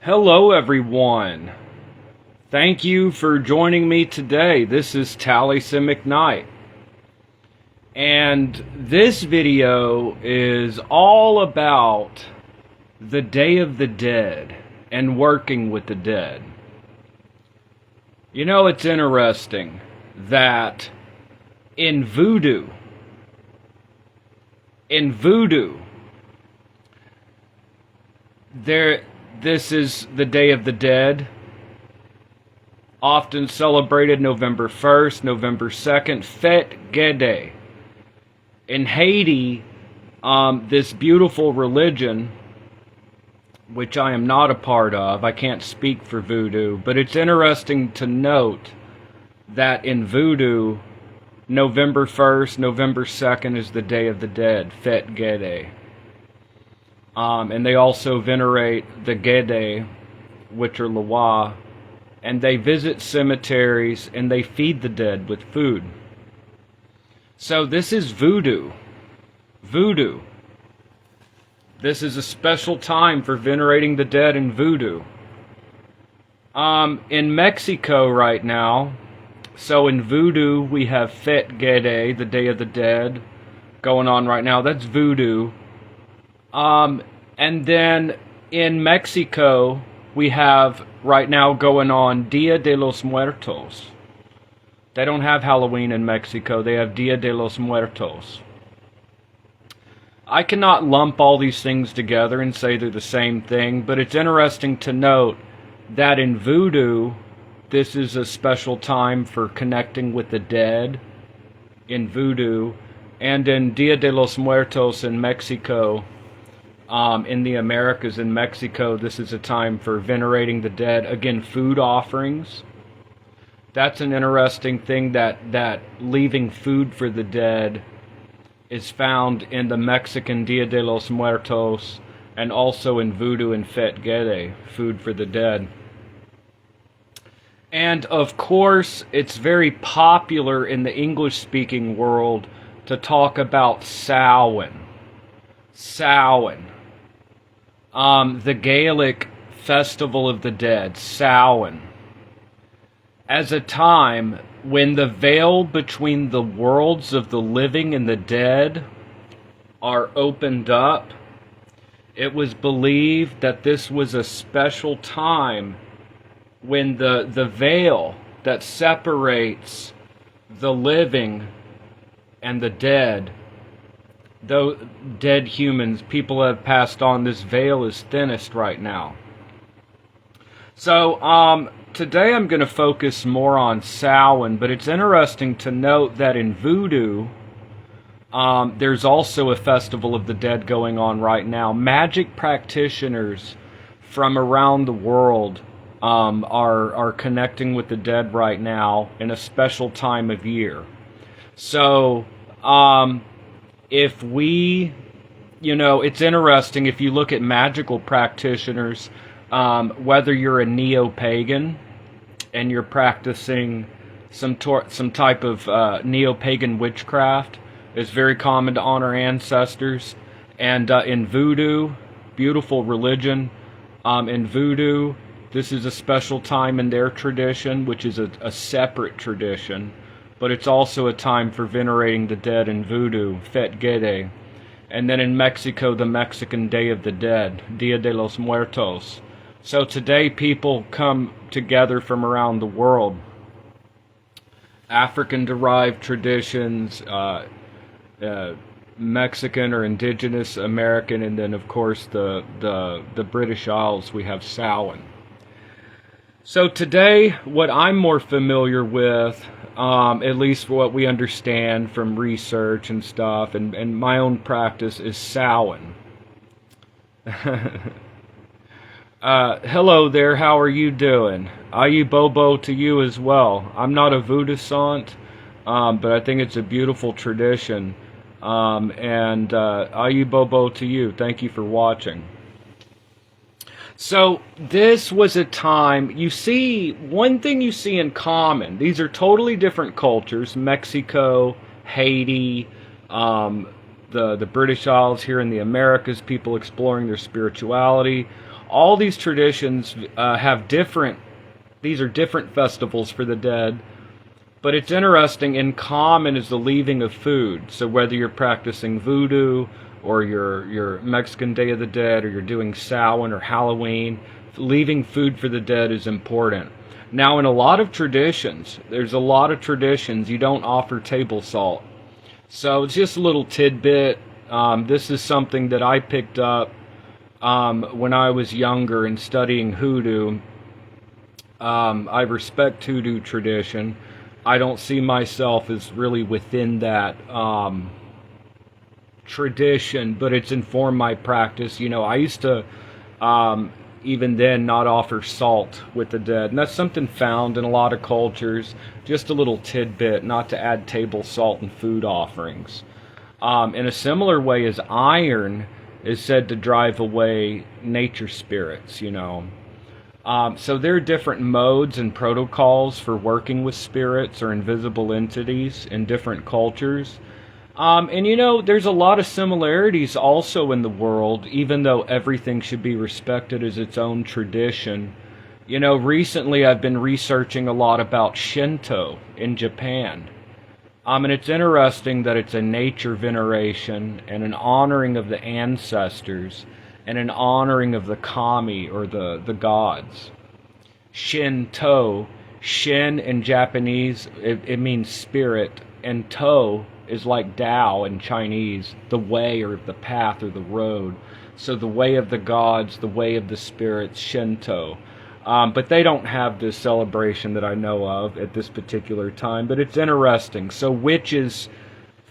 Hello, everyone. Thank you for joining me today. This is Taliesin McKnight. And this video is all about the Day of the Dead and working with the dead. You know, it's interesting that in voodoo, this is the Day of the Dead, often celebrated November 1st, November 2nd, Fete Ghede. In Haiti, this beautiful religion, which I am not a part of, I can't speak for voodoo, but it's interesting to note that in voodoo, November 1st, November 2nd is the Day of the Dead, Fete Ghede. And they also venerate the Ghede, which are Loa, and they visit cemeteries and they feed the dead with food. So this is voodoo. Voodoo. This is a special time for venerating the dead in voodoo. In Mexico right now, so in voodoo we have Fete Ghede, the Day of the Dead, going on right now. That's voodoo. And then in Mexico, we have right now going on Dia de los Muertos. They don't have Halloween in Mexico. They have Dia de los Muertos. I cannot lump all these things together and say they're the same thing, but it's interesting to note that in voodoo, this is a special time for connecting with the dead in voodoo, and in Dia de los Muertos in Mexico, in the Americas, in Mexico, this is a time for venerating the dead. Again, food offerings. That's an interesting thing, that leaving food for the dead is found in the Mexican Dia de los Muertos and also in voodoo and Fete Ghede, food for the dead. And of course, it's very popular in the English-speaking world to talk about Samhain. Samhain. The Gaelic Festival of the Dead, Samhain, as a time when the veil between the worlds of the living and the dead are opened up. It was believed that this was a special time when the veil that separates the living and the dead, though dead humans, people have passed on, this veil is thinnest right now. So today I'm going to focus more on Samhain, but it's interesting to note that in voodoo, there's also a festival of the dead going on right now. Magic practitioners from around the world are connecting with the dead right now in a special time of year. So if we, it's interesting if you look at magical practitioners, whether you're a neo-pagan and you're practicing some type of neo-pagan witchcraft, it's very common to honor ancestors. And in voodoo, beautiful religion, in voodoo, this is a special time in their tradition, which is a separate tradition. But it's also a time for venerating the dead in voodoo, Fete Ghede. And then in Mexico, the Mexican Day of the Dead, Dia de los Muertos. So today people come together from around the world. African-derived traditions, Mexican or indigenous American, and then of course the British Isles, we have Samhain. So today, what I'm more familiar with, at least for what we understand from research and stuff, and my own practice, is Samhain. Hello there, how are you doing? Ayu Bobo to you as well. I'm not a voodoo sant, but I think it's a beautiful tradition. And Ayu Bobo to you. Thank you for watching. So this was a time, you see, one thing you see in common, these are totally different cultures, Mexico, Haiti, the British Isles here in the Americas, people exploring their spirituality. all these traditions have different, these are different festivals for the dead, but it's interesting, in common is the leaving of food. So whether you're practicing voodoo, or your Mexican Day of the Dead, or you're doing Samhain or Halloween, leaving food for the dead is important. Now, in a lot of traditions, there's a lot of traditions you don't offer table salt. So it's just a little tidbit. This is something that I picked up when I was younger and studying hoodoo. I respect hoodoo tradition. I don't see myself as really within that tradition, but it's informed my practice. You know, I used to even then not offer salt with the dead, and that's something found in a lot of cultures. Just a little tidbit, not to add table salt in food offerings. In a similar way as iron is said to drive away nature spirits, you know. So there are different modes and protocols for working with spirits or invisible entities in different cultures. And you know, there's a lot of similarities also in the world, even though everything should be respected as its own tradition. You know, recently I've been researching a lot about Shinto in Japan. And it's interesting that it's a nature veneration and an honoring of the ancestors and an honoring of the kami, or the gods. Shinto, shin in Japanese, it means spirit, and to is like Tao in Chinese, the way or the path or the road. So the way of the gods, the way of the spirits, Shinto. But they don't have this celebration that I know of at this particular time. But it's interesting. So witches,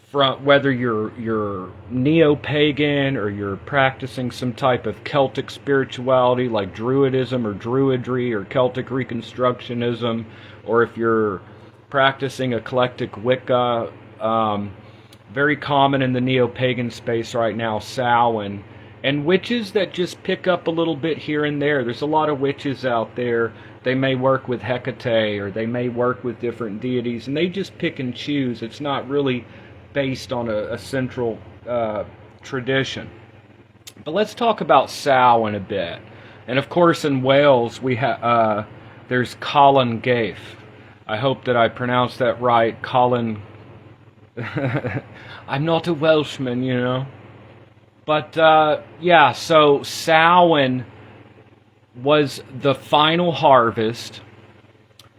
from whether you're neo-pagan or you're practicing some type of Celtic spirituality like Druidism or Druidry or Celtic Reconstructionism, or if you're practicing eclectic Wicca, very common in the neo-pagan space right now, Samhain, and witches that just pick up a little bit here and there. There's a lot of witches out there. They may work with Hecate, or they may work with different deities, and they just pick and choose. It's not really based on a central tradition. But let's talk about Samhain a bit. And of course in Wales we have there's Colin Gaif. I hope that I pronounced that right. Colin. I'm not a Welshman, you know. But yeah, so Samhain was the final harvest.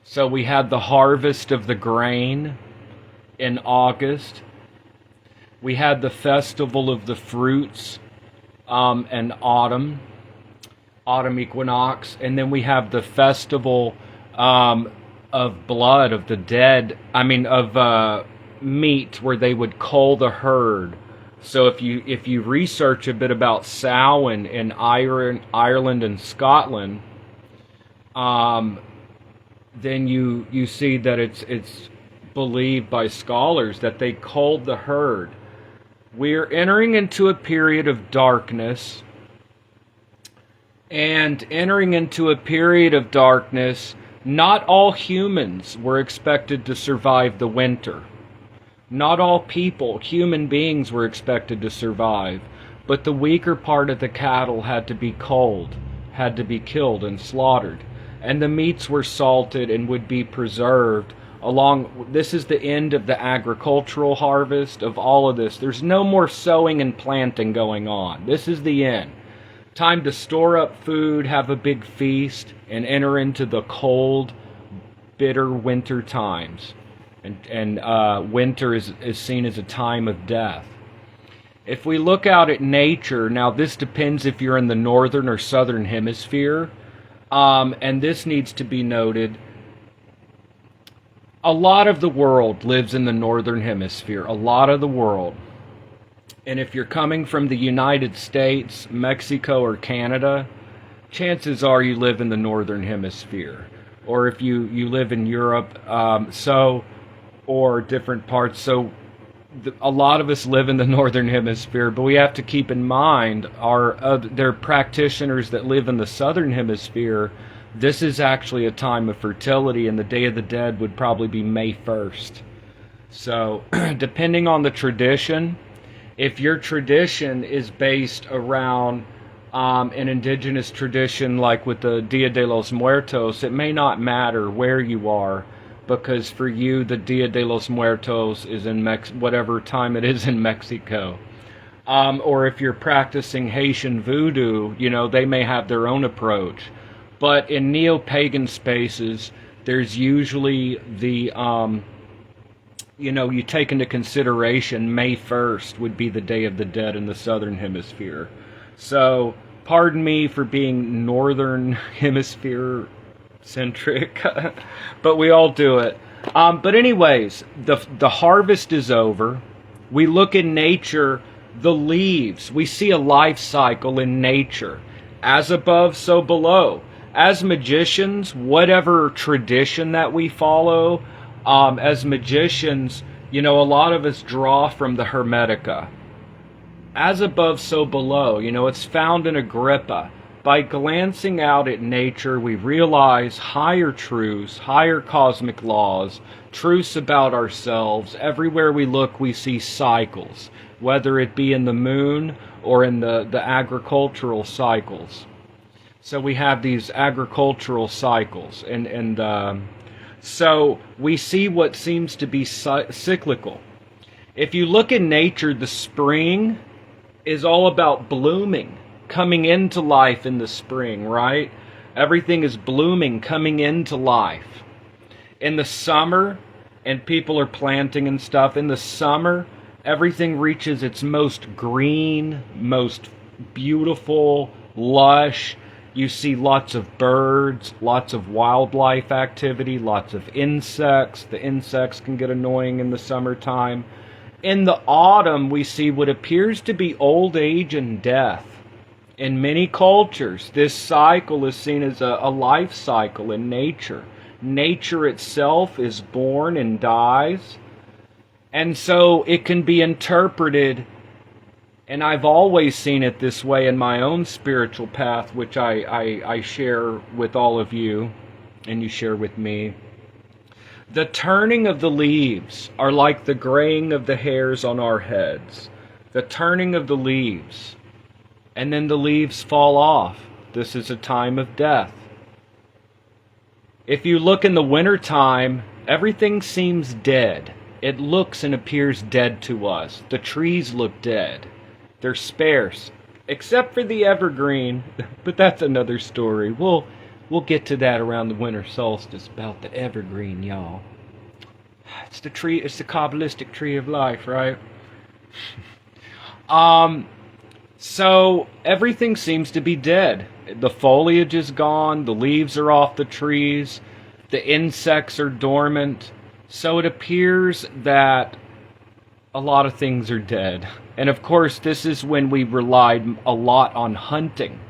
So we had the harvest of the grain in August. We had the festival of the fruits in autumn equinox, and then we have the festival of blood, of the dead. Of meat, where they would cull the herd. So if you research a bit about Samhain in Ireland and Scotland, then you see that it's believed by scholars that they culled the herd. We're entering into a period of darkness, and entering into a period of darkness, not all humans were expected to survive the winter. Not all people, human beings, were expected to survive, but the weaker part of the cattle had to be culled, had to be killed and slaughtered, and the meats were salted and would be preserved. This is the end of the agricultural harvest of all of this. There's no more sowing and planting going on. This is the end. Time to store up food, have a big feast, and enter into the cold, bitter winter times. And winter is seen as a time of death. If we look out at nature, now this depends if you're in the northern or southern hemisphere, and this needs to be noted. A lot of the world lives in the northern hemisphere, a lot of the world. And if you're coming from the United States, Mexico, or Canada, chances are you live in the northern hemisphere. Or if you live in Europe, or different parts. So a lot of us live in the northern hemisphere, but we have to keep in mind there are practitioners that live in the southern hemisphere. This is actually a time of fertility, and the Day of the Dead would probably be May 1st. So depending on the tradition, if your tradition is based around in indigenous tradition, like with the Dia de los Muertos, it may not matter where you are, because for you, the Dia de los Muertos is in whatever time it is in Mexico. Or if you're practicing Haitian voodoo, they may have their own approach. But in neo-pagan spaces, there's usually you take into consideration May 1st would be the Day of the Dead in the Southern Hemisphere. So, pardon me for being Northern Hemisphere centric, but we all do it. But anyways, the harvest is over. We look in nature, the leaves. We see a life cycle in nature. As above, so below. As magicians, whatever tradition that we follow, as magicians, a lot of us draw from the Hermetica. As above, so below. It's found in Agrippa. By glancing out at nature, we realize higher truths, higher cosmic laws, truths about ourselves. Everywhere we look, we see cycles, whether it be in the moon or in the agricultural cycles. So we have these agricultural cycles, and so we see what seems to be cyclical. If you look in nature, the spring is all about blooming, coming into life in the spring, right? Everything is blooming, coming into life. In the summer, and people are planting and stuff, in the summer, everything reaches its most green, most beautiful, lush. You see lots of birds, lots of wildlife activity, lots of insects. The insects can get annoying in the summertime. In the autumn, we see what appears to be old age and death. In many cultures, this cycle is seen as a life cycle in nature. Nature itself is born and dies. And so it can be interpreted, and I've always seen it this way in my own spiritual path, which I share with all of you, and you share with me. The turning of the leaves are like the graying of the hairs on our heads. The turning of the leaves. And then the leaves fall off. This is a time of death. If you look in the wintertime, everything seems dead. It looks and appears dead to us. The trees look dead. They're sparse. Except for the evergreen. But that's another story. We'll get to that around the winter solstice about the evergreen, y'all. It's the tree, it's the Kabbalistic tree of life, right? So everything seems to be dead. The foliage is gone, the leaves are off the trees, the insects are dormant. So it appears that a lot of things are dead. And of course, this is when we relied a lot on hunting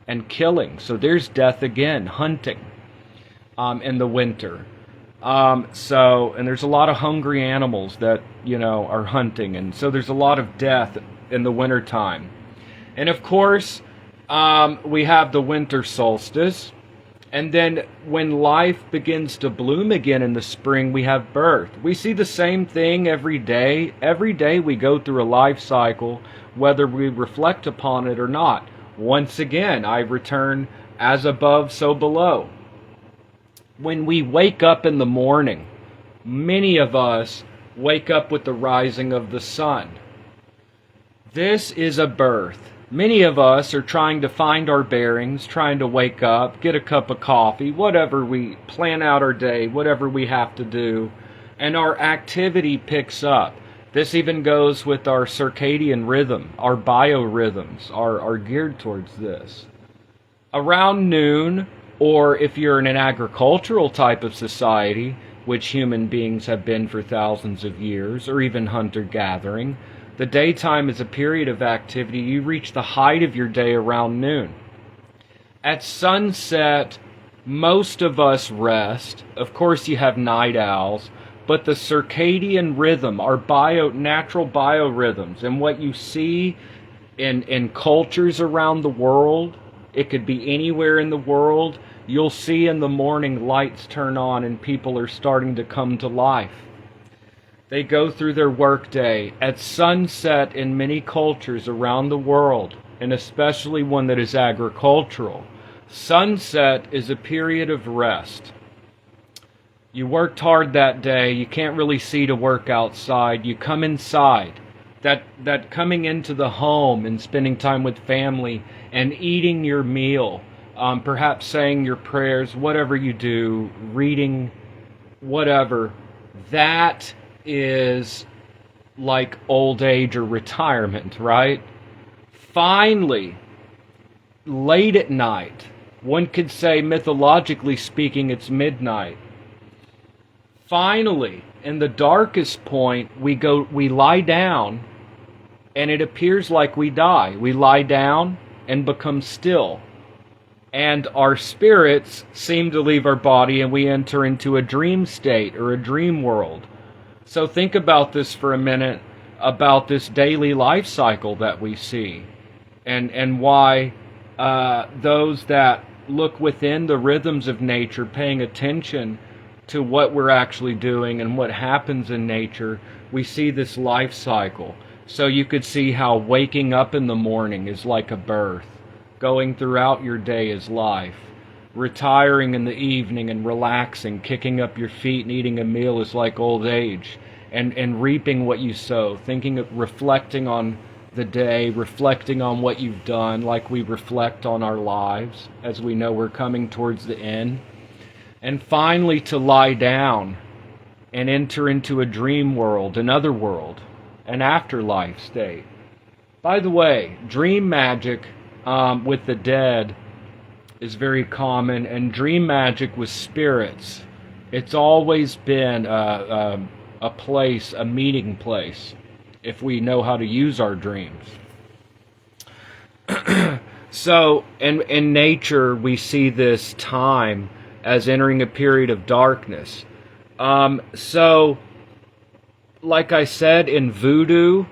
and killing. So there's death again, hunting in the winter. And there's a lot of hungry animals that, are hunting. And so there's a lot of death in the wintertime. And of course, we have the winter solstice. And then when life begins to bloom again in the spring, we have birth. We see the same thing every day. Every day we go through a life cycle, whether we reflect upon it or not. Once again, I return as above, so below. When we wake up in the morning, many of us wake up with the rising of the sun. This is a birth. Many of us are trying to find our bearings, trying to wake up, get a cup of coffee, whatever we plan out our day, whatever we have to do, and our activity picks up. This even goes with our circadian rhythm. Our biorhythms are geared towards this. Around noon, or if you're in an agricultural type of society, which human beings have been for thousands of years, or even hunter-gathering, the daytime is a period of activity. You reach the height of your day around noon. At sunset, most of us rest. Of course, you have night owls, but the circadian rhythm, our natural biorhythms, and what you see in cultures around the world, it could be anywhere in the world, you'll see in the morning lights turn on and people are starting to come to life. They go through their workday. At sunset in many cultures around the world, and especially one that is agricultural. Sunset is a period of rest. You worked hard that day, you can't really see to work outside, you come inside. That coming into the home and spending time with family and eating your meal, perhaps saying your prayers, whatever you do, reading, whatever, that is like old age or retirement, right? Finally, late at night, one could say mythologically speaking it's midnight. Finally, in the darkest point, we lie down and it appears like we die. We lie down and become still. And our spirits seem to leave our body and we enter into a dream state or a dream world. So think about this for a minute, about this daily life cycle that we see, and why those that look within the rhythms of nature, paying attention to what we're actually doing and what happens in nature, we see this life cycle. So you could see how waking up in the morning is like a birth, going throughout your day is life, retiring in the evening and relaxing, kicking up your feet and eating a meal is like old age, and reaping what you sow, thinking of reflecting on the day, reflecting on what you've done, like we reflect on our lives as we know we're coming towards the end. And finally to lie down and enter into a dream world, another world, an afterlife state. By the way, dream magic with the dead is very common, and dream magic with spirits, it's always been a place, a meeting place, if we know how to use our dreams. So in nature we see this time as entering a period of darkness. So like I said, in voodoo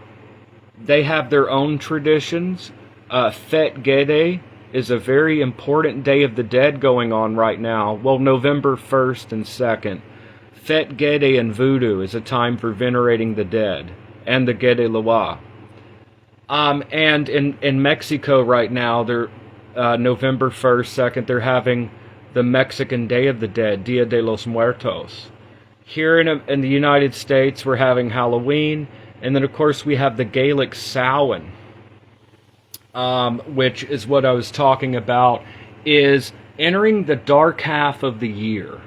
they have their own traditions. Fete Ghede is a very important Day of the Dead going on right now. Well, November 1st and 2nd. Fete Ghede in voodoo is a time for venerating the dead and the Ghede Loa. And in Mexico right now, they're November 1st, 2nd, they're having the Mexican Day of the Dead, Dia de los Muertos. Here in the United States, we're having Halloween, and then of course we have the Gaelic Samhain, which is what I was talking about, is entering the dark half of the year.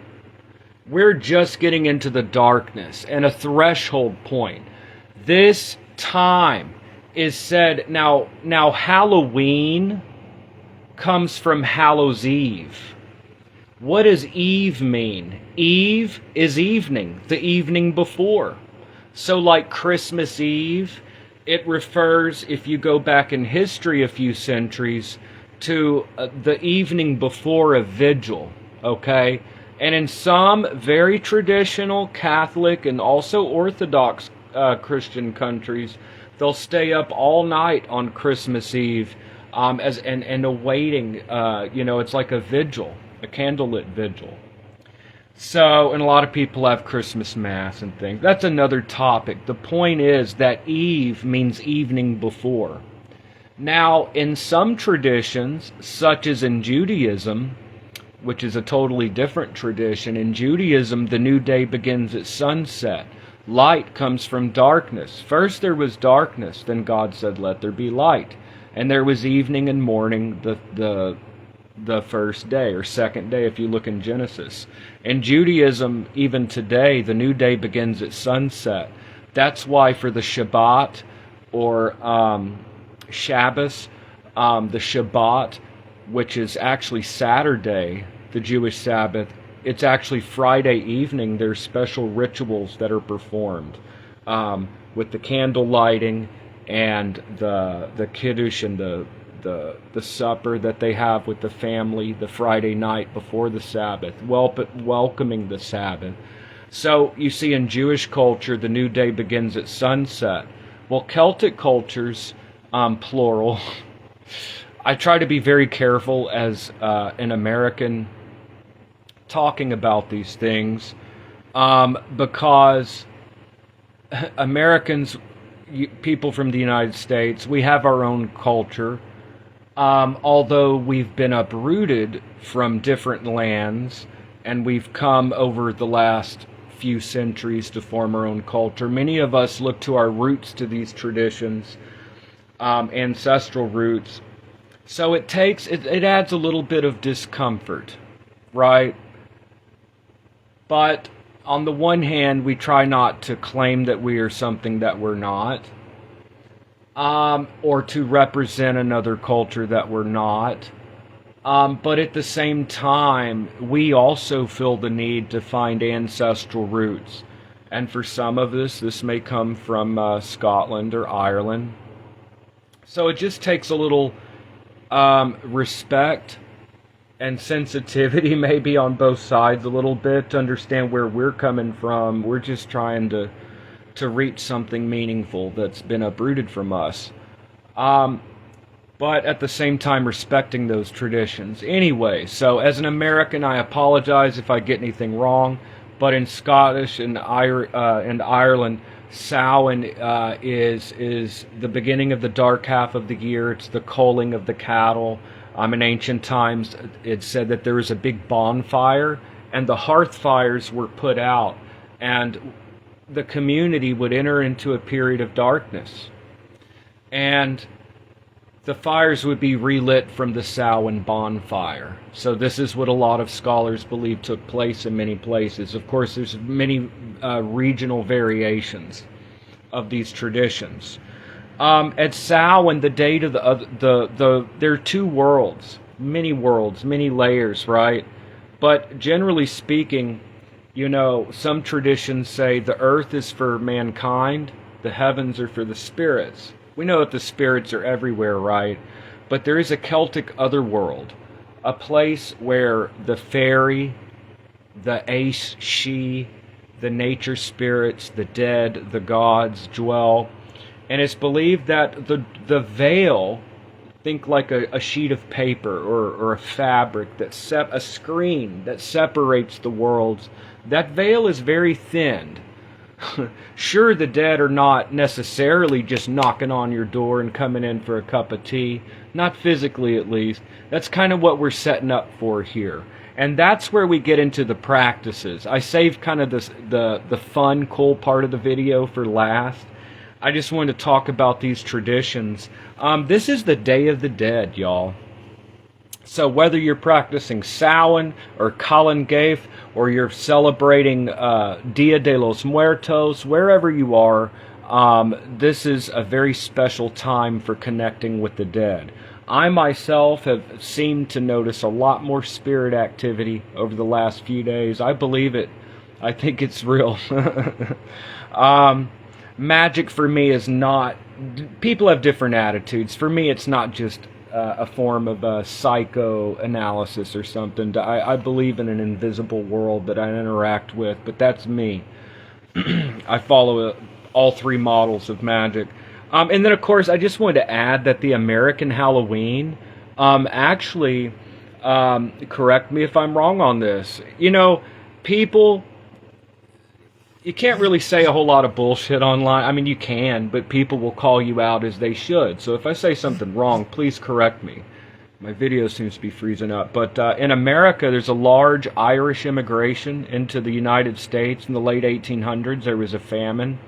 We're just getting into the darkness and a threshold point. This time is said, now Halloween comes from Hallows Eve. What does Eve mean? Eve is evening, the evening before. So like Christmas Eve, it refers, if you go back in history a few centuries, to the evening before a vigil, okay? And in some very traditional Catholic and also Orthodox Christian countries, they'll stay up all night on Christmas Eve and awaiting, it's like a vigil, a candlelit vigil. So, and a lot of people have Christmas Mass and things. That's another topic. The point is that Eve means evening before. Now, in some traditions, such as in Judaism, which is a totally different tradition, in Judaism, the new day begins at sunset. Light comes from darkness. First there was darkness, then God said, let there be light. And there was evening and morning, the first day, or second day if you look in Genesis. In Judaism, even today, the new day begins at sunset. That's why for the Shabbat, or Shabbos, the Shabbat, which is actually Saturday, the Jewish Sabbath, it's actually Friday evening. There's special rituals that are performed with the candle lighting and the Kiddush and the supper that they have with the family the Friday night before the Sabbath, welcoming the Sabbath. So you see in Jewish culture, the new day begins at sunset. Well, Celtic cultures, plural, I try to be very careful as an American talking about these things because Americans, people from the United States, we have our own culture. Although we've been uprooted from different lands and we've come over the last few centuries to form our own culture, many of us look to our roots to these traditions, ancestral roots. So it adds a little bit of discomfort, right? But on the one hand, we try not to claim that we are something that we're not, or to represent another culture that we're not. But at the same time, we also feel the need to find ancestral roots. And for some of us, this may come from Scotland or Ireland. So it just takes a little respect and sensitivity, maybe on both sides a little bit, to understand where we're coming from. We're just trying to reach something meaningful that's been uprooted from us. But at the same time respecting those traditions. Anyway, so as an American, I apologize if I get anything wrong, but in Scottish and Ireland, Samhain is the beginning of the dark half of the year. It's the culling of the cattle. In ancient times, it said that there was a big bonfire, and the hearth fires were put out, and the community would enter into a period of darkness. And the fires would be relit from the Samhain bonfire. So this is what a lot of scholars believe took place in many places. Of course, there's many regional variations of these traditions. At Samhain, the date of there are two worlds, many layers, right? But generally speaking, some traditions say the earth is for mankind, the heavens are for the spirits. We know that the spirits are everywhere, right? But there is a Celtic otherworld, a place where the fairy, the ace, she, the nature spirits, the dead, the gods dwell. And it's believed that the veil, think like a sheet of paper or a fabric, a screen that separates the worlds, that veil is very thinned. Sure, the dead are not necessarily just knocking on your door and coming in for a cup of tea. Not physically, at least. That's kind of what we're setting up for here. And that's where we get into the practices. I saved kind of the fun, cool part of the video for last. I just wanted to talk about these traditions. This is the Day of the Dead, y'all. So whether you're practicing Samhain or Fete Ghede, or you're celebrating Dia de los Muertos, wherever you are, this is a very special time for connecting with the dead. I myself have seemed to notice a lot more spirit activity over the last few days. I believe it. I think it's real. Magic for me is not... People have different attitudes. For me, it's not just a form of psychoanalysis or something. I believe in an invisible world that I interact with, but that's me. I follow all three models of magic. And then, of course, I just wanted to add that the American Halloween, actually, correct me if I'm wrong on this, people... You can't really say a whole lot of bullshit online. I mean, you can, but people will call you out as they should. So if I say something wrong, please correct me. My video seems to be freezing up. But in America, there's a large Irish immigration into the United States in the late 1800s. There was a famine.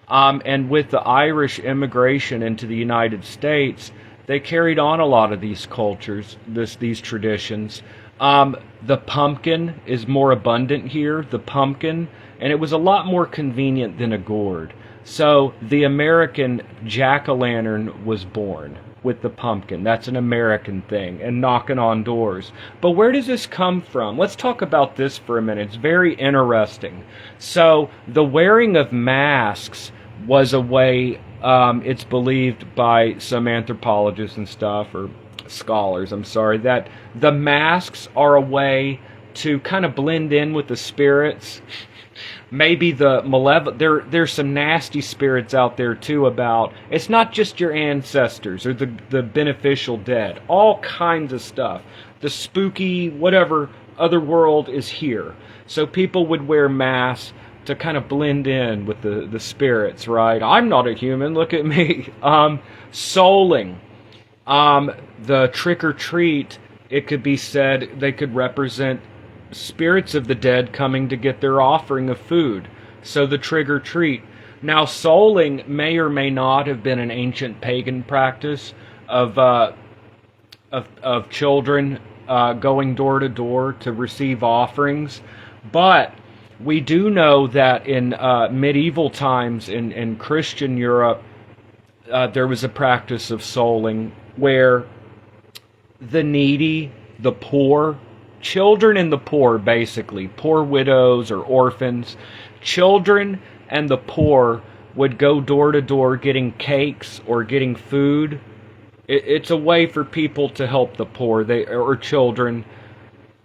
And with the Irish immigration into the United States, they carried on a lot of these cultures, these traditions. The pumpkin is more abundant here, the pumpkin, and it was a lot more convenient than a gourd. So the American jack-o'-lantern was born with the pumpkin. That's an American thing, and knocking on doors. But where does this come from? Let's talk about this for a minute. It's very interesting. So the wearing of masks was a way, it's believed by some anthropologists and stuff, or scholars, I'm sorry, that the masks are a way to kind of blend in with the spirits. Maybe the malevolent, there's some nasty spirits out there too about, it's not just your ancestors or the beneficial dead, all kinds of stuff. The spooky, whatever, other world is here. So people would wear masks to kind of blend in with the spirits, right? I'm not a human, look at me. Souling The trick or treat, it could be said they could represent spirits of the dead coming to get their offering of food. So the trick or treat. Now, souling may or may not have been an ancient pagan practice of children going door to door to receive offerings, but we do know that in medieval times in Christian Europe, there was a practice of souling where the needy, the poor, children and the poor, basically, poor widows or orphans, children and the poor would go door to door getting cakes or getting food. It's a way for people to help the poor, or children.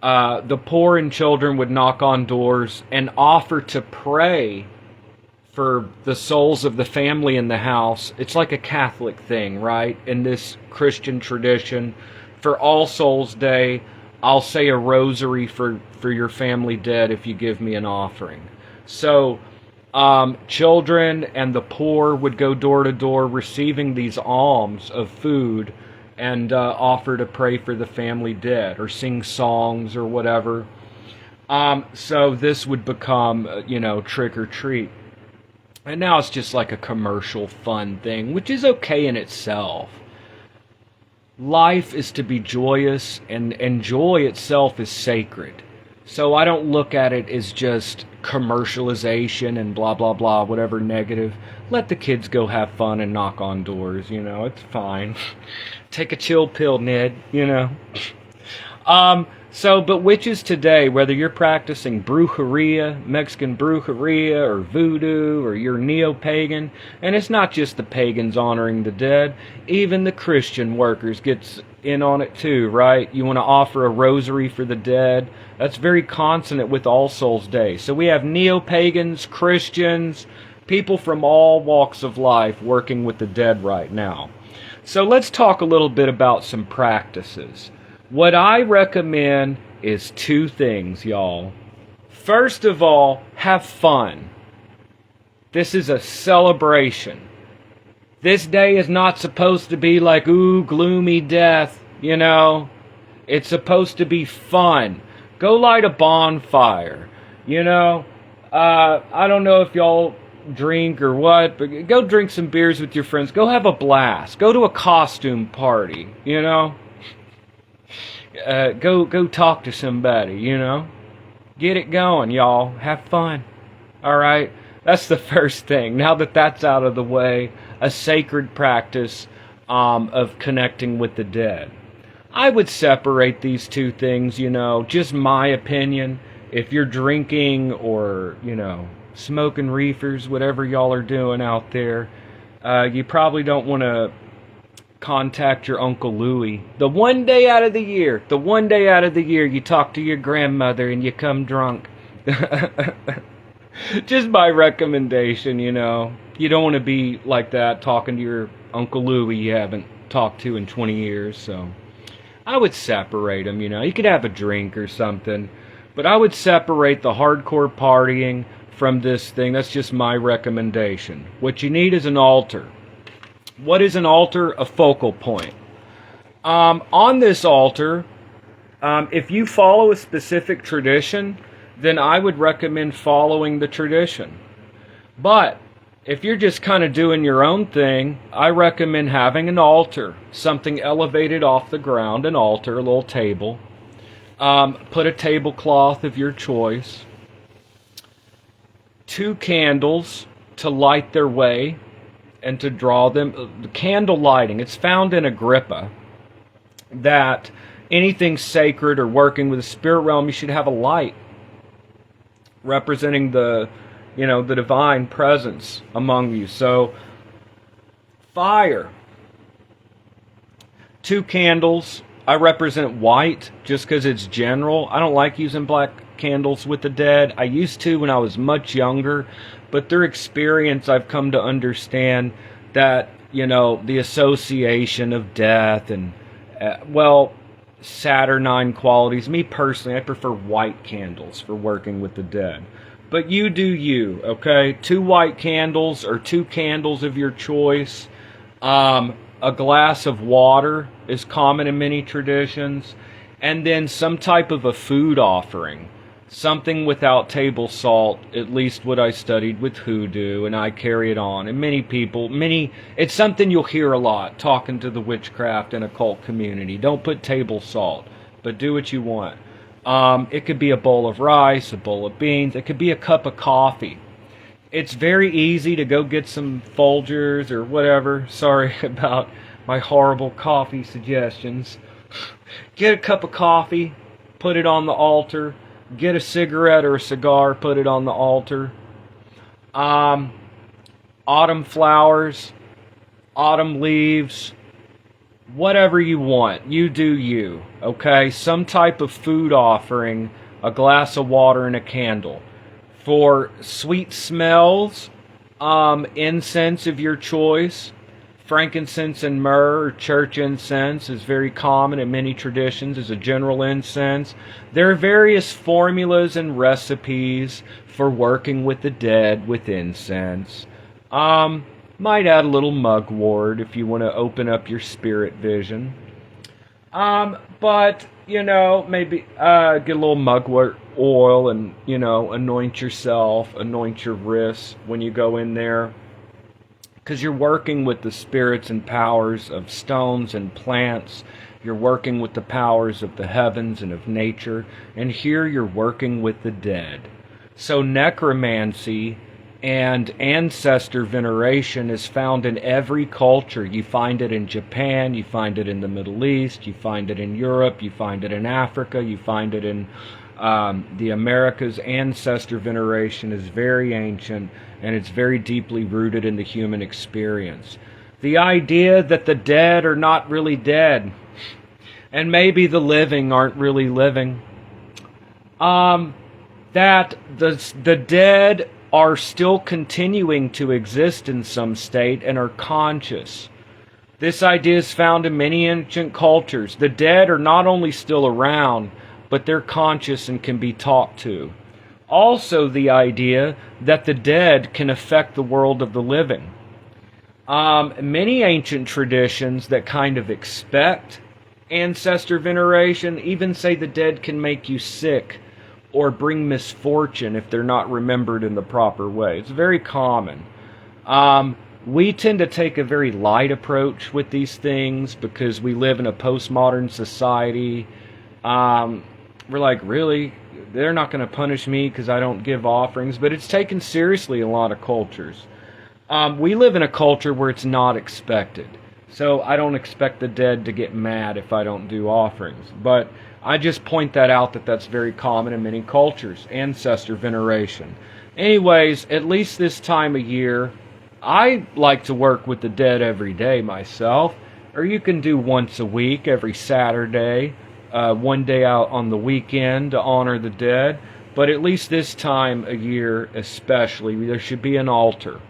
The poor and children would knock on doors and offer to pray for the souls of the family in the house. It's like a Catholic thing, right? In this Christian tradition, for All Souls Day, I'll say a rosary for your family dead if you give me an offering. So, children and the poor would go door to door receiving these alms of food and offer to pray for the family dead or sing songs or whatever. So this would become, trick or treat. And now it's just like a commercial fun thing, which is okay in itself. Life is to be joyous, and joy itself is sacred. So I don't look at it as just commercialization and blah, blah, blah, whatever negative. Let the kids go have fun and knock on doors, it's fine. Take a chill pill, Ned, But witches today, whether you're practicing brujeria, Mexican brujeria, or voodoo, or you're neo-pagan, and it's not just the pagans honoring the dead, even the Christian workers gets in on it too, right? You want to offer a rosary for the dead. That's very consonant with All Souls Day. So we have neo-pagans, Christians, people from all walks of life working with the dead right now. So let's talk a little bit about some practices. What I recommend is two things, y'all. First of all, have fun. This is a celebration. This day is not supposed to be like, ooh, gloomy death, It's supposed to be fun. Go light a bonfire, I don't know if y'all drink or what, but go drink some beers with your friends. Go have a blast. Go to a costume party, Go talk to somebody, Get it going, y'all. Have fun. All right? That's the first thing. Now that that's out of the way, a sacred practice of connecting with the dead. I would separate these two things, just my opinion. If you're drinking or, smoking reefers, whatever y'all are doing out there, you probably don't want to contact your Uncle Louie. The one day out of the year you talk to your grandmother and you come drunk. Just my recommendation, You don't want to be like that talking to your Uncle Louie you haven't talked to in 20 years, so I would separate them, You could have a drink or something, but I would separate the hardcore partying from this thing. That's just my recommendation. What you need is an altar. What is an altar? A focal point. On this altar, if you follow a specific tradition, then I would recommend following the tradition. But if you're just kind of doing your own thing, I recommend having an altar, something elevated off the ground, an altar, a little table. Put a tablecloth of your choice. 2 candles to light their way and to draw them. Candle lighting, it's found in Agrippa that anything sacred or working with the spirit realm, you should have a light representing the divine presence among you. So, fire. 2 candles. I represent white just because it's general. I don't like using black candles with the dead. I used to when I was much younger, but through experience I've come to understand that, the association of death and, saturnine qualities. Me personally, I prefer white candles for working with the dead. But you do you, okay? 2 white candles or 2 candles of your choice. A glass of water is common in many traditions. And then some type of a food offering. Something without table salt, at least what I studied with hoodoo, and I carry it on. And it's something you'll hear a lot talking to the witchcraft and occult community. Don't put table salt, but do what you want. It could be a bowl of rice, a bowl of beans, it could be a cup of coffee. It's very easy to go get some Folgers or whatever. Sorry about my horrible coffee suggestions. Get a cup of coffee, put it on the altar. Get a cigarette or a cigar, put it on the altar. Autumn flowers, autumn leaves, whatever you want. You do you, okay? Some type of food offering, a glass of water and a candle. For sweet smells, incense of your choice. Frankincense and myrrh, or church incense, is very common in many traditions as a general incense. There are various formulas and recipes for working with the dead with incense. Might add a little mugwort if you want to open up your spirit vision. But, maybe get a little mugwort oil and, anoint yourself, anoint your wrists when you go in there. Because you're working with the spirits and powers of stones and plants. You're working with the powers of the heavens and of nature. And here you're working with the dead. So necromancy and ancestor veneration is found in every culture. You find it in Japan, you find it in the Middle East, you find it in Europe, you find it in Africa, you find it in the Americas. Ancestor veneration is very ancient, and it's very deeply rooted in the human experience. The idea that the dead are not really dead, and maybe the living aren't really living. That the dead are still continuing to exist in some state and are conscious. This idea is found in many ancient cultures. The dead are not only still around, but they're conscious and can be talked to. Also the idea that the dead can affect the world of the living. Many ancient traditions that kind of expect ancestor veneration even say the dead can make you sick or bring misfortune if they're not remembered in the proper way. It's very common. We tend to take a very light approach with these things because we live in a postmodern society. We're like, really? They're not going to punish me because I don't give offerings. But it's taken seriously in a lot of cultures. We live in a culture where it's not expected. So I don't expect the dead to get mad if I don't do offerings. But I just point that out that that's very common in many cultures. Ancestor veneration. Anyways, at least this time of year, I like to work with the dead every day myself. Or you can do once a week, every Saturday. One day out on the weekend to honor the dead. But at least this time of year especially, there should be an altar.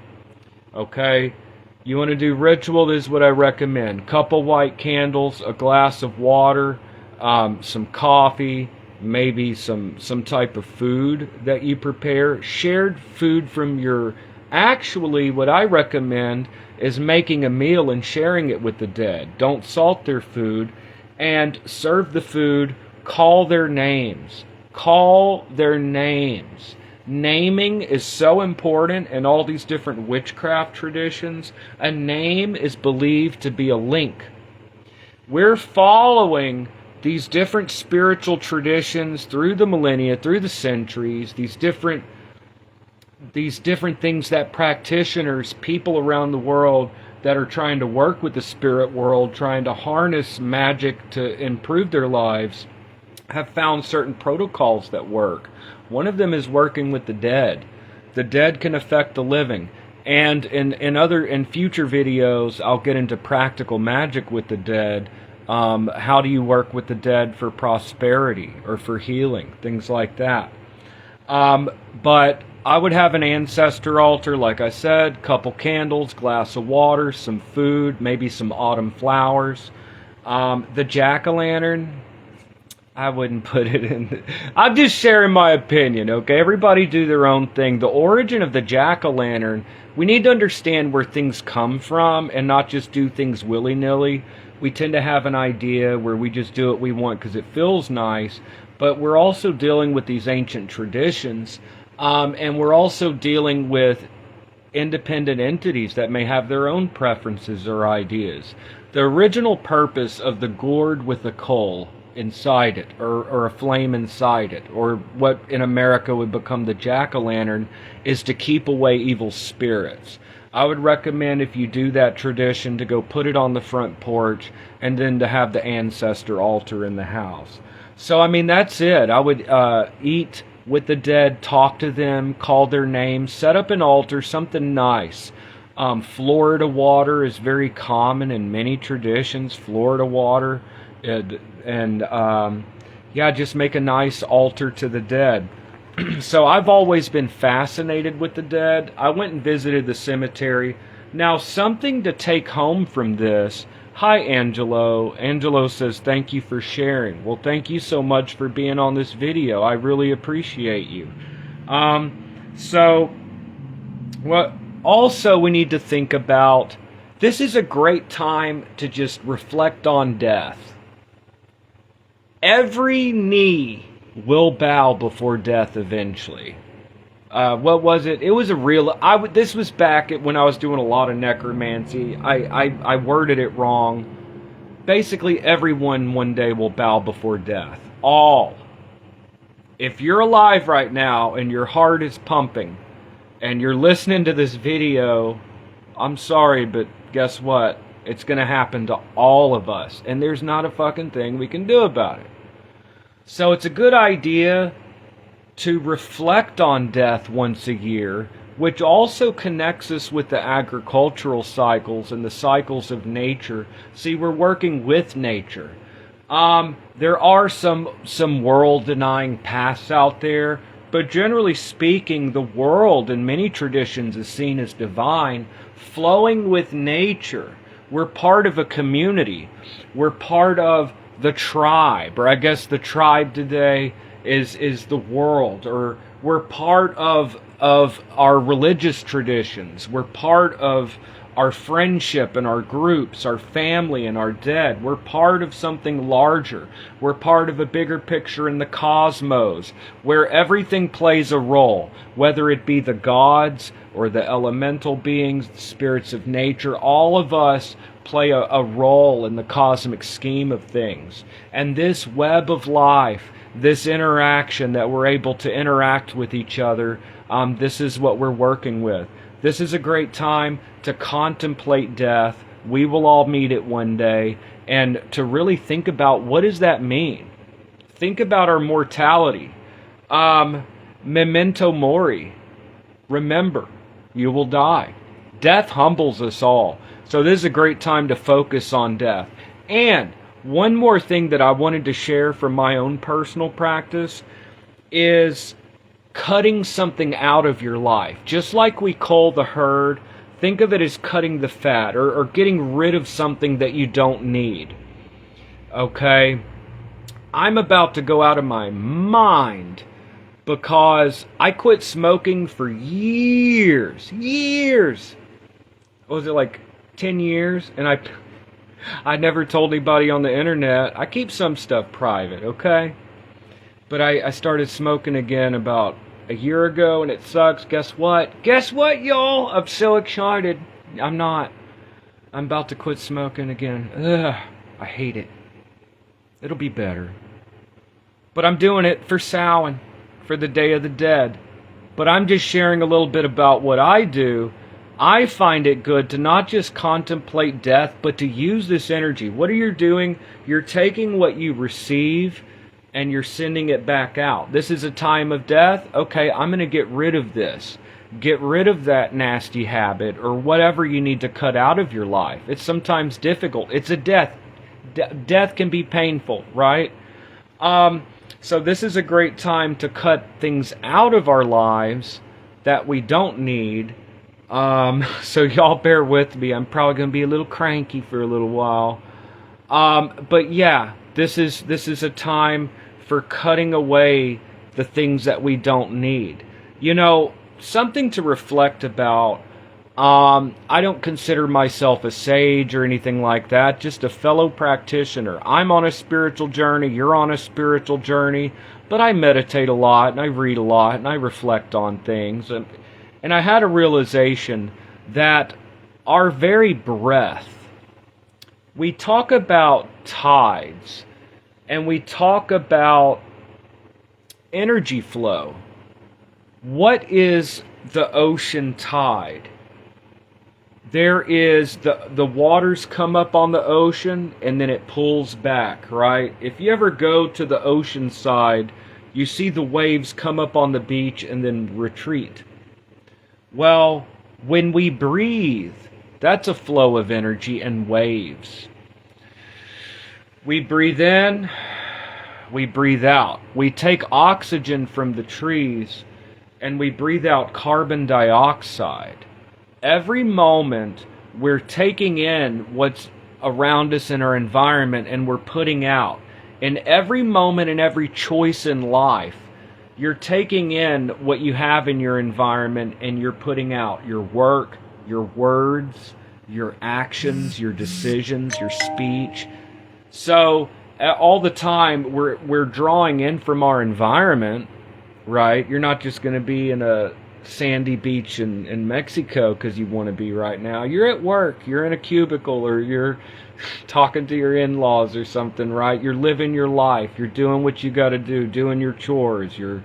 Okay? You want to do ritual, this is what I recommend. Couple white candles, a glass of water, some coffee, maybe some type of food that you prepare. Shared food from your... Actually, what I recommend is making a meal and sharing it with the dead. Don't salt their food. And serve the food, call their names. Call their names. Naming is so important in all these different witchcraft traditions. A name is believed to be a link. We're following these different spiritual traditions through the millennia, through the centuries, these different things that practitioners, people around the world that are trying to work with the spirit world, trying to harness magic to improve their lives, have found certain protocols that work. One of them is working with the dead. The dead can affect the living. And in future videos, I'll get into practical magic with the dead. How do you work with the dead for prosperity or for healing? Things like that. But I would have an ancestor altar, like I said, couple candles, glass of water, some food, maybe some autumn flowers. The jack-o'-lantern, I wouldn't put it in. I'm just sharing my opinion, okay? Everybody do their own thing. The origin of the jack-o'-lantern, we need to understand where things come from and not just do things willy-nilly. We tend to have an idea where we just do what we want because it feels nice, but we're also dealing with these ancient traditions, and we're also dealing with independent entities that may have their own preferences or ideas. The original purpose of the gourd with the coal inside it, or a flame inside it, or what in America would become the jack-o'-lantern, is to keep away evil spirits. I would recommend, if you do that tradition, to go put it on the front porch and then to have the ancestor altar in the house. So, I mean, that's it. I would eat with the dead, talk to them, call their names, set up an altar, something nice. Florida water is very common in many traditions, Florida water. Yeah, just make a nice altar to the dead. So I've always been fascinated with the dead. I went and visited the cemetery. Now, something to take home from this. Hi, Angelo. Angelo says, thank you for sharing. Well, thank you so much for being on this video. I really appreciate you. Also, we need to think about, this is a great time to just reflect on death. Every knee will bow before death eventually. What was it? It was a real... this was back when I was doing a lot of necromancy. I worded it wrong. Basically, everyone one day will bow before death. All. If you're alive right now and your heart is pumping and you're listening to this video, I'm sorry, but guess what? It's going to happen to all of us. And there's not a fucking thing we can do about it. So it's a good idea to reflect on death once a year, which also connects us with the agricultural cycles and the cycles of nature. See, we're working with nature. There are some world-denying paths out there, but generally speaking, the world in many traditions is seen as divine, flowing with nature. We're part of a community. We're part of the tribe, or I guess the tribe today is the world, or we're part of our religious traditions. We're part of our friendship and our groups, our family and our dead. We're part of something larger. We're part of a bigger picture in the cosmos, where everything plays a role, whether it be the gods or the elemental beings, the spirits of nature. All of us play a role in the cosmic scheme of things. And this web of life, this interaction that we're able to interact with each other, this is what we're working with. This is a great time to contemplate death. We will all meet it one day. And to really think about, what does that mean? Think about our mortality. Memento mori. Remember, you will die. Death humbles us all. So this is a great time to focus on death. And one more thing that I wanted to share from my own personal practice is cutting something out of your life. Just like we cull the herd, think of it as cutting the fat, or getting rid of something that you don't need. Okay? I'm about to go out of my mind because I quit smoking for years. What was it, like 10 years? And I never told anybody on the internet. I keep some stuff private, okay? But I started smoking again about a year ago, and it sucks. Guess what? Guess what, y'all? I'm so excited. I'm not. I'm about to quit smoking again. Ugh, I hate it. It'll be better. But I'm doing it for Samhain, for the Day of the Dead. But I'm just sharing a little bit about what I do. I find it good to not just contemplate death, but to use this energy. What are you doing? You're taking what you receive and you're sending it back out. This is a time of death. Okay, I'm going to get rid of this. Get rid of that nasty habit or whatever you need to cut out of your life. It's sometimes difficult. It's a death. Death can be painful, right? So this is a great time to cut things out of our lives that we don't need. So y'all bear with me. I'm probably going to be a little cranky for a little while. But yeah, this is a time for cutting away the things that we don't need. You know, something to reflect about. I don't consider myself a sage or anything like that, just a fellow practitioner. I'm on a spiritual journey, you're on a spiritual journey, but I meditate a lot, and I read a lot, and I reflect on things. And I had a realization that our very breath, we talk about tides, and we talk about energy flow. What is the ocean tide? There is the waters come up on the ocean and then it pulls back, right? If you ever go to the ocean side, you see the waves come up on the beach and then retreat. Well, when we breathe, that's a flow of energy and waves. We breathe in, we breathe out. We take oxygen from the trees and we breathe out carbon dioxide. Every moment we're taking in what's around us in our environment and we're putting out. In every moment and every choice in life, you're taking in what you have in your environment and you're putting out your work, your words, your actions, your decisions, your speech. So all the time we're drawing in from our environment, right? You're not just going to be in a sandy beach in Mexico because you want to be right now. You're at work, you're in a cubicle, or you're talking to your in-laws or something, right? You're living your life, you're doing what you got to do, doing your chores, you're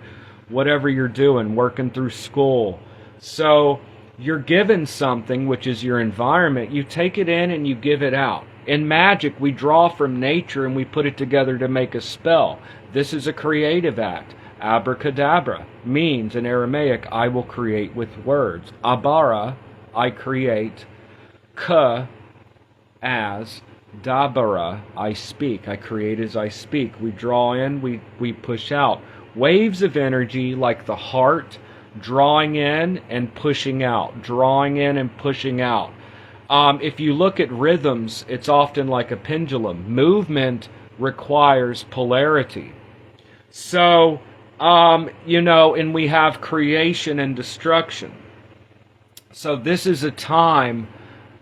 whatever you're doing, working through school. So you're given something, which is your environment. You take it in and you give it out. In magic, we draw from nature and we put it together to make a spell. This is a creative act. Abracadabra means in Aramaic, I will create with words. Abara, I create. Ka, as. Dabara, I speak. I create as I speak. We draw in, we push out. Waves of energy like the heart, drawing in and pushing out. Drawing in and pushing out. If you look at rhythms, it's often like a pendulum. Movement requires polarity. So, and we have creation and destruction. So this is a time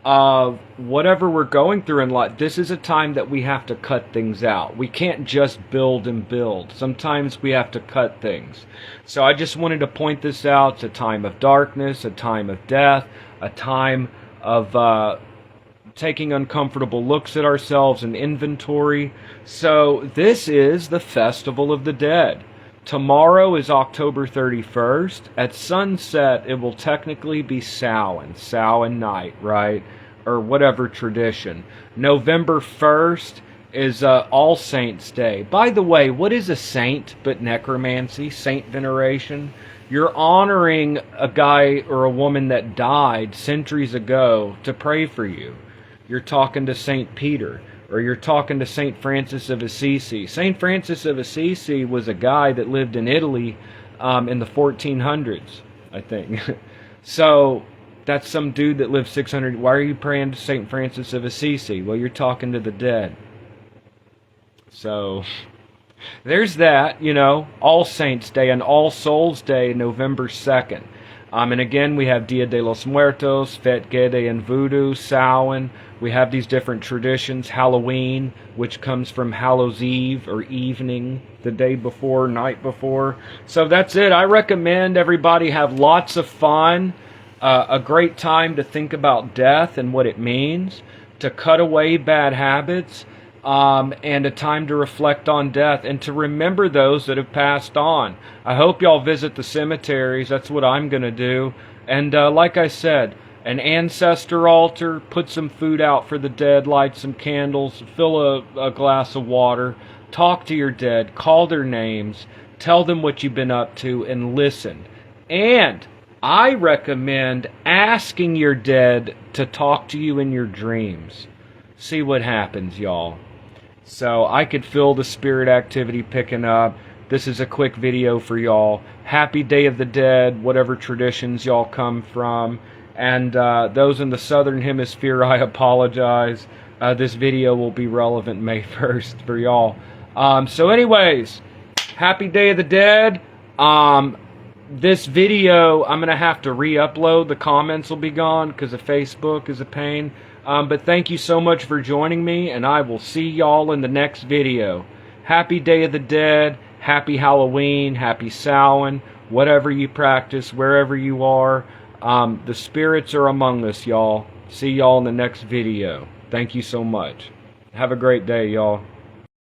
of whatever we're going through in life. This is a time that we have to cut things out. We can't just build and build. Sometimes we have to cut things. So I just wanted to point this out. It's a time of darkness, a time of death, a time of taking uncomfortable looks at ourselves and inventory. So this is the Festival of the Dead. Tomorrow is October 31st. At sunset, it will technically be Samhain night, right? Or whatever tradition. November 1st is All Saints' Day. By the way, what is a saint but necromancy, saint veneration? You're honoring a guy or a woman that died centuries ago to pray for you. You're talking to St. Peter. Or you're talking to St. Francis of Assisi. St. Francis of Assisi was a guy that lived in Italy in the 1400s, I think. So that's some dude that lived 600. Why are you praying to St. Francis of Assisi? Well, you're talking to the dead. So there's that, All Saints' Day and All Souls' Day, November 2nd. And again, we have Dia de los Muertos, Fete Ghede and Voodoo, Samhain. We have these different traditions. Halloween, which comes from Hallows Eve, or evening, the day before, night before. So that's it. I recommend everybody have lots of fun, a great time to think about death and what it means, to cut away bad habits, and a time to reflect on death and to remember those that have passed on. I hope y'all visit the cemeteries. That's what I'm going to do. And like I said, an ancestor altar, put some food out for the dead, light some candles, fill a glass of water, talk to your dead, call their names, tell them what you've been up to, and listen. And I recommend asking your dead to talk to you in your dreams. See what happens, y'all. So I could feel the spirit activity picking up. This is a quick video for y'all. Happy Day of the Dead, whatever traditions y'all come from. And those in the Southern Hemisphere, I apologize. This video will be relevant May 1st for y'all. So anyways, Happy Day of the Dead. This video, I'm going to have to re-upload. The comments will be gone because of Facebook is a pain. But thank you so much for joining me, and I will see y'all in the next video. Happy Day of the Dead, happy Halloween, happy Samhain, whatever you practice, wherever you are. The spirits are among us, y'all. See y'all in the next video. Thank you so much. Have a great day, y'all.